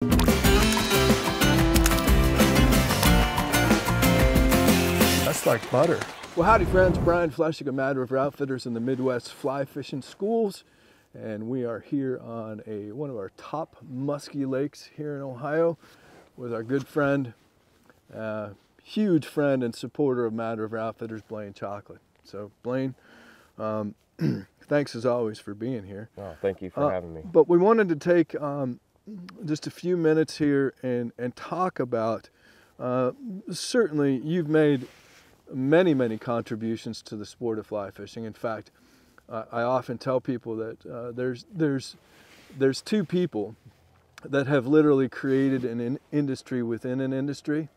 That's like butter. Well, howdy friends, Brian Flechsig of Mad River Outfitters in the Midwest Fly Fishing Schools. And we are here on one of our top musky lakes here in Ohio with our good friend, huge friend and supporter of Mad River Outfitters, Blane Chocklett. So Blane, thanks as always for being here. Oh, thank you for having me. But we wanted to take just a few minutes here and talk about, certainly you've made many contributions to the sport of fly fishing. In fact, I often tell people that there's two people that have literally created an industry within an industry,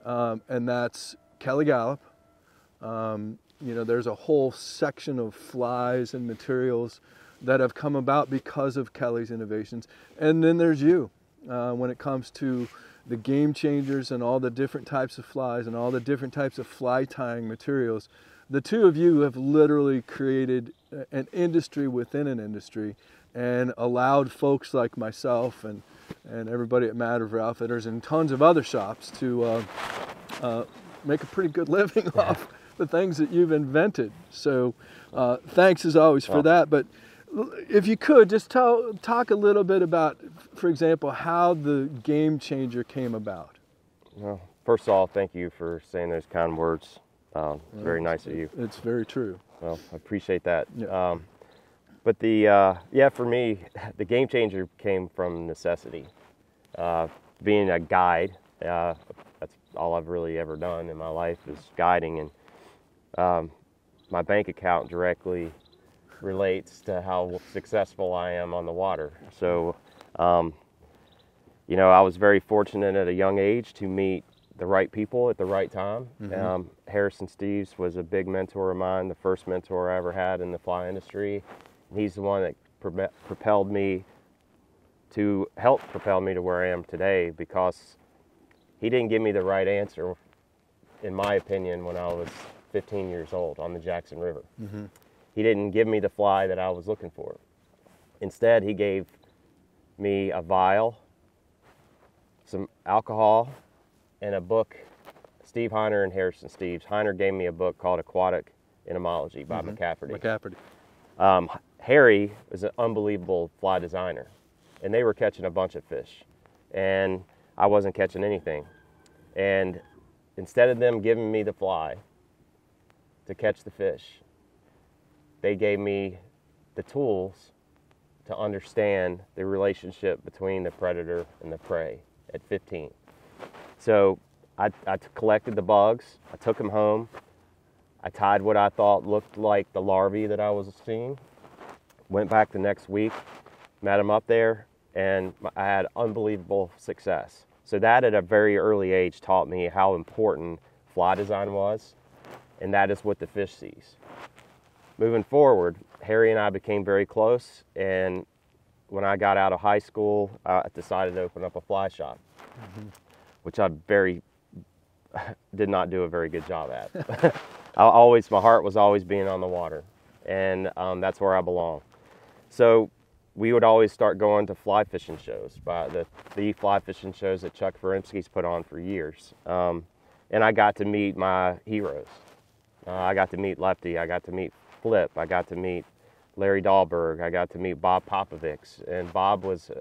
and that's Kelly Gallup. There's a whole section of flies and materials that have come about because of Kelly's innovations, and then there's you when it comes to the game changers and all the different types of flies and all the different types of fly tying materials. The two of you have literally created an industry within an industry and allowed folks like myself and everybody at Mad River Outfitters and tons of other shops to make a pretty good living off the things that you've invented. So thanks as always for that. But if you could just talk a little bit about, for example, how the game changer came about. Well, first of all, thank you for saying those kind words. It's very nice of you. It's very true. Well, I appreciate that. Yeah. But for me, the game changer came from necessity. Being a guide, that's all I've really ever done in my life is guiding, and my bank account directly relates to how successful I am on the water. So, I was very fortunate at a young age to meet the right people at the right time. Mm-hmm. Harrison Steves was a big mentor of mine, the first mentor I ever had in the fly industry. He's the one that helped propel me to where I am today, because he didn't give me the right answer, in my opinion, when I was 15 years old on the Jackson River. Mm-hmm. He didn't give me the fly that I was looking for. Instead, he gave me a vial, some alcohol, and a book. Steve Heiner and Harrison Steves. Heiner gave me a book called Aquatic Entomology by McCafferty. Harry was an unbelievable fly designer, and they were catching a bunch of fish, and I wasn't catching anything. And instead of them giving me the fly to catch the fish, they gave me the tools to understand the relationship between the predator and the prey at 15. So I collected the bugs, I took them home, I tied what I thought looked like the larvae that I was seeing, went back the next week, met them up there, and I had unbelievable success. So that at a very early age taught me how important fly design was, and that is what the fish sees. Moving forward, Harry and I became very close, and when I got out of high school, I decided to open up a fly shop, which I did not do a very good job at. My heart was always being on the water, and that's where I belong. So we would always start going to fly fishing shows, the fly fishing shows that Chuck Ferenski's put on for years. And I got to meet my heroes. I got to meet Lefty, I got to meet Flip, I got to meet Larry Dahlberg, I got to meet Bob Popovics, and Bob was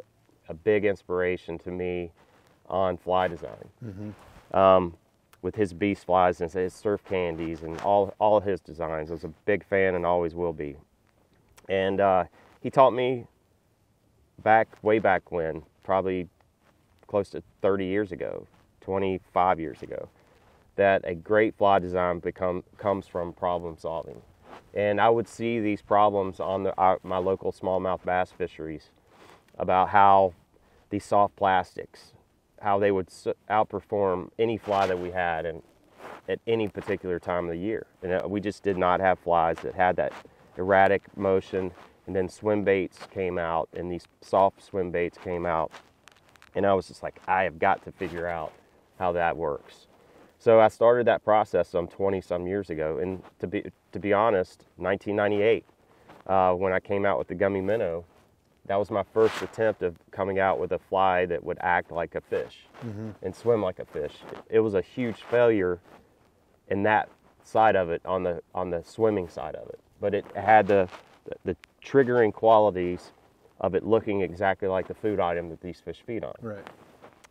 a big inspiration to me on fly design. Mm-hmm. With his beast flies and his surf candies and all of his designs. I was a big fan and always will be. And he taught me way back when, probably close to 30 years ago, 25 years ago, that a great fly design comes from problem solving. And I would see these problems on my local smallmouth bass fisheries about how these soft plastics, how they would outperform any fly that we had at any particular time of the year. And we just did not have flies that had that erratic motion. And then swim baits came out, and these soft swim baits came out. And I was just like, I have got to figure out how that works. So I started that process some 20-some years ago. And to be honest, 1998, when I came out with the gummy minnow, that was my first attempt of coming out with a fly that would act like a fish and swim like a fish. It was a huge failure in that side of it, on the swimming side of it. But it had the triggering qualities of it looking exactly like the food item that these fish feed on. Right.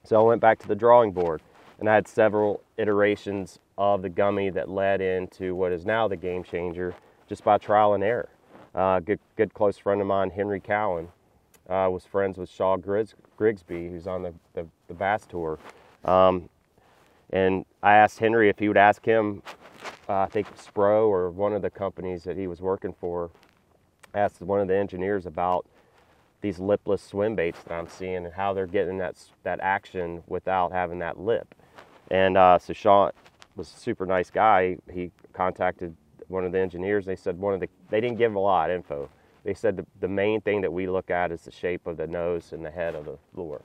So I went back to the drawing board, and I had several iterations of the gummy that led into what is now the Game Changer, just by trial and error. Good close friend of mine, Henry Cowan, was friends with Shaw Grigsby, who's on the Bass Tour. And I asked Henry if he would ask him, I think Spro or one of the companies that he was working for, asked one of the engineers about these lipless swim baits that I'm seeing and how they're getting that action without having that lip. And so Shaw was a super nice guy. He contacted one of the engineers. They said they didn't give a lot of info. They said the main thing that we look at is the shape of the nose and the head of the lure.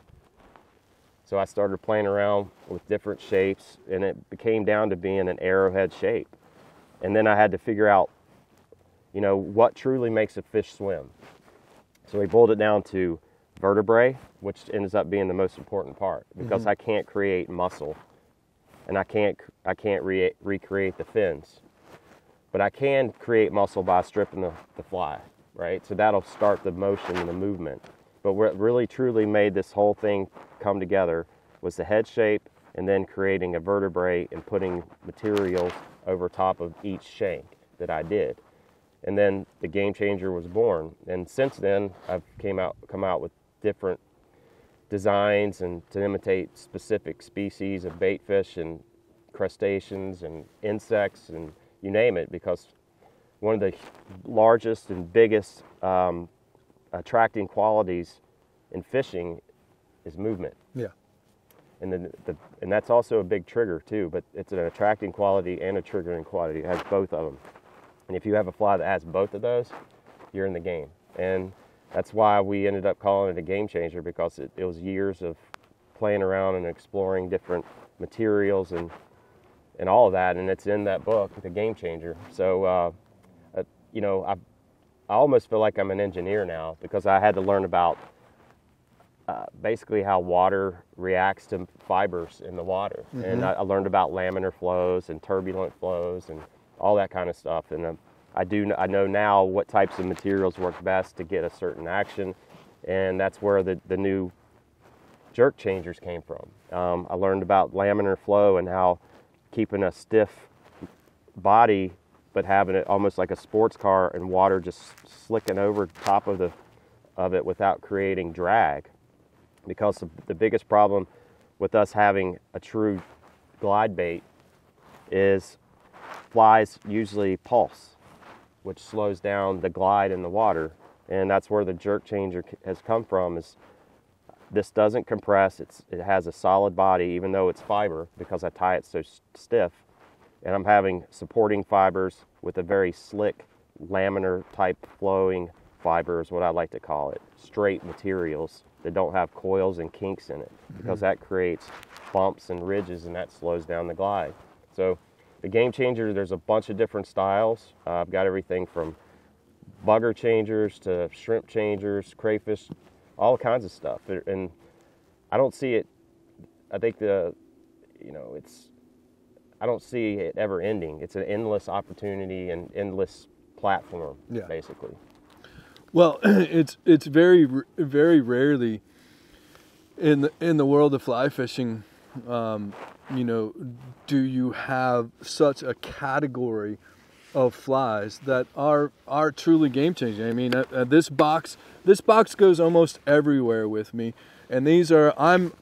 So I started playing around with different shapes, and it came down to being an arrowhead shape. And then I had to figure out, what truly makes a fish swim. So we boiled it down to vertebrae, which ends up being the most important part, because I can't create muscle, and I can't recreate the fins. But I can create muscle by stripping the fly, right? So that'll start the motion and the movement. But what really truly made this whole thing come together was the head shape, and then creating a vertebrae and putting materials over top of each shank that I did. And then the Game Changer was born. And since then, I've come out with different designs and to imitate specific species of bait fish and crustaceans and insects and you name it, because one of the largest and biggest attracting qualities in fishing is movement. Yeah. And and that's also a big trigger too, but it's an attracting quality and a triggering quality. It has both of them. And if you have a fly that has both of those, you're in the game. And that's why we ended up calling it a Game Changer, because it was years of playing around and exploring different materials and all of that, and it's in that book, The Game Changer. So, I almost feel like I'm an engineer now, because I had to learn about basically how water reacts to fibers in the water. And I learned about laminar flows and turbulent flows and all that kind of stuff. And I know now what types of materials work best to get a certain action, and that's where the new jerk changers came from. I learned about laminar flow and how keeping a stiff body but having it almost like a sports car and water just slicking over top of it without creating drag. Because the biggest problem with us having a true glide bait is flies usually pulse, which slows down the glide in the water. And that's where the jerk changer has come from. Is this doesn't compress, it has a solid body, even though it's fiber, because I tie it so stiff. And I'm having supporting fibers with a very slick, laminar type flowing fiber is what I like to call it. Straight materials that don't have coils and kinks in it, because that creates bumps and ridges, and that slows down the glide. So the Game Changer, there's a bunch of different styles. I've got everything from bugger changers to shrimp changers, crayfish, all kinds of stuff. And I don't see it, I think I don't see it ever ending. It's an endless opportunity and endless platform, basically. Well, it's very, very rarely in the world of fly fishing, do you have such a category of flies that are truly game changing. I mean, this box goes almost everywhere with me, and these are I'm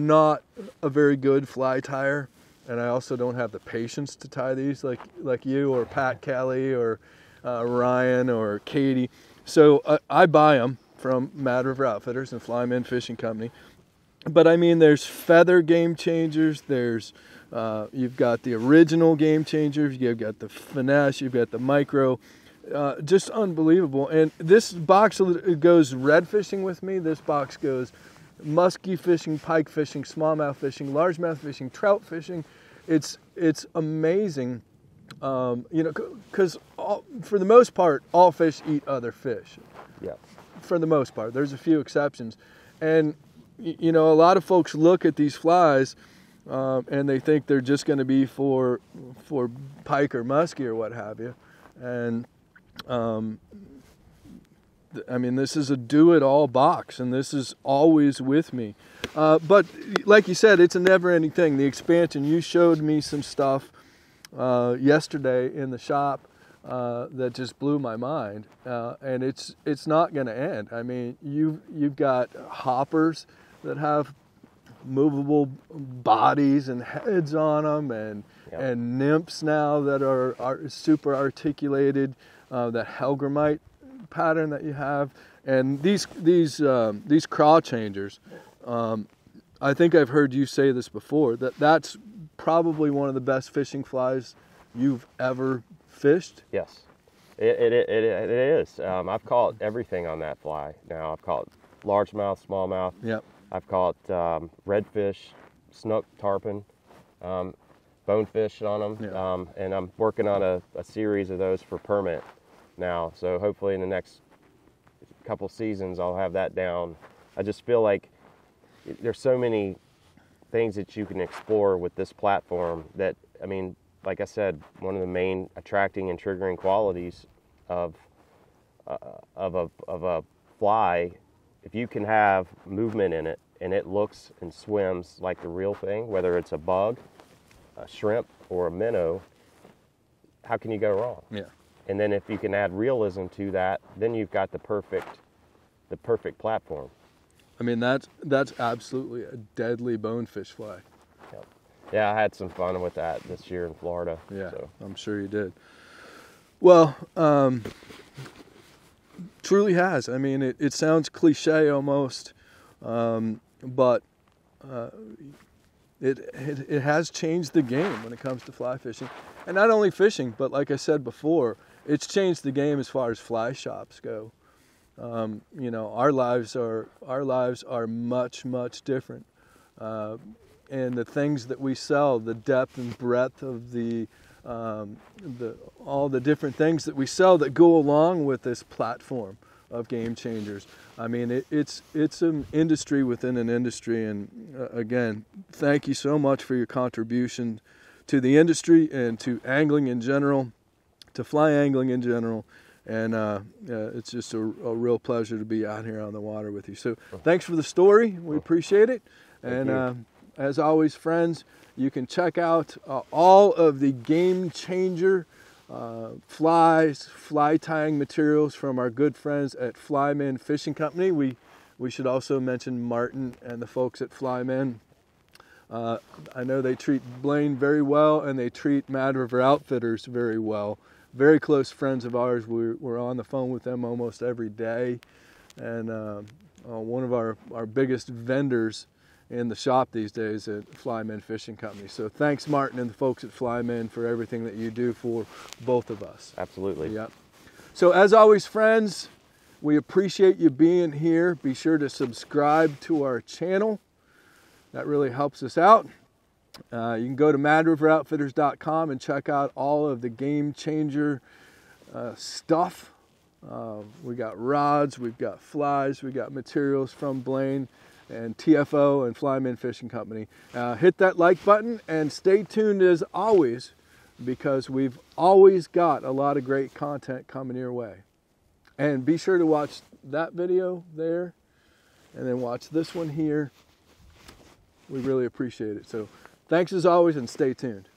not a very good fly tire, and I also don't have the patience to tie these like you or Pat Kelly or Ryan or Katie. So I buy them from Mad River Outfitters and Flyman Fishing Company. But I mean, there's feather game changers. There's you've got the original game changers. You've got the finesse. You've got the micro. Just unbelievable. And this box goes red fishing with me. This box goes muskie fishing, pike fishing, smallmouth fishing, largemouth fishing, trout fishing. It's amazing. Because for the most part, all fish eat other fish. Yeah. for the most part. There's a few exceptions. And, you know, a lot of folks look at these flies and they think they're just going to be for pike or muskie or what have you. And, I mean, this is a do-it-all box, and this is always with me. But like you said, it's a never-ending thing. The expansion, you showed me some stuff yesterday in the shop that just blew my mind, and it's not going to end. I mean, you've got hoppers that have movable bodies and heads on them, and nymphs now that are super articulated. That Helgramite pattern that you have, and these craw changers. I think I've heard you say this before, that's probably one of the best fishing flies you've ever fished. Yes, it is. I've caught everything on that fly now. I've caught largemouth, smallmouth. Yep. I've caught redfish, snook, tarpon, bonefish on them. Yeah. And I'm working on a series of those for permit now. So hopefully in the next couple seasons I'll have that down. I just feel like there's so many things that you can explore with this platform that, I mean, like I said, one of the main attracting and triggering qualities of a fly, if you can have movement in it and it looks and swims like the real thing, whether it's a bug, a shrimp, or a minnow, how can you go wrong? Yeah. And then if you can add realism to that, then you've got the perfect platform. I mean, that's absolutely a deadly bonefish fly. Yep. Yeah, I had some fun with that this year in Florida. Yeah, so. I'm sure you did. Well, truly has. I mean, it sounds cliche almost, but it has changed the game when it comes to fly fishing. And not only fishing, but like I said before, it's changed the game as far as fly shops go. You know, our lives are much, much different. And the things that we sell, the depth and breadth of all the different things that we sell that go along with this platform of Game Changers. I mean, it's an industry within an industry. And again, thank you so much for your contribution to the industry and to angling in general, to fly angling in general. And it's just a real pleasure to be out here on the water with you. So thanks for the story. We appreciate it. And as always, friends, you can check out all of the Game Changer flies, fly tying materials from our good friends at Flyman Fishing Company. We should also mention Martin and the folks at Flyman. I know they treat Blane very well, and they treat Mad River Outfitters very well. Very close friends of ours. We're on the phone with them almost every day, and one of our biggest vendors in the shop these days at Flyman Fishing Company. So thanks, Martin and the folks at Flyman, for everything that you do for both of us. Absolutely. Yep. So as always, friends, we appreciate you being here. Be sure to subscribe to our channel. That really helps us out. You can go to madriveroutfitters.com and check out all of the Game Changer stuff. We got rods, we've got flies, we got materials from Blane and TFO and Flyman Fishing Company. Hit that like button and stay tuned as always, because we've always got a lot of great content coming your way. And be sure to watch that video there and then watch this one here. We really appreciate it. So thanks as always, and stay tuned.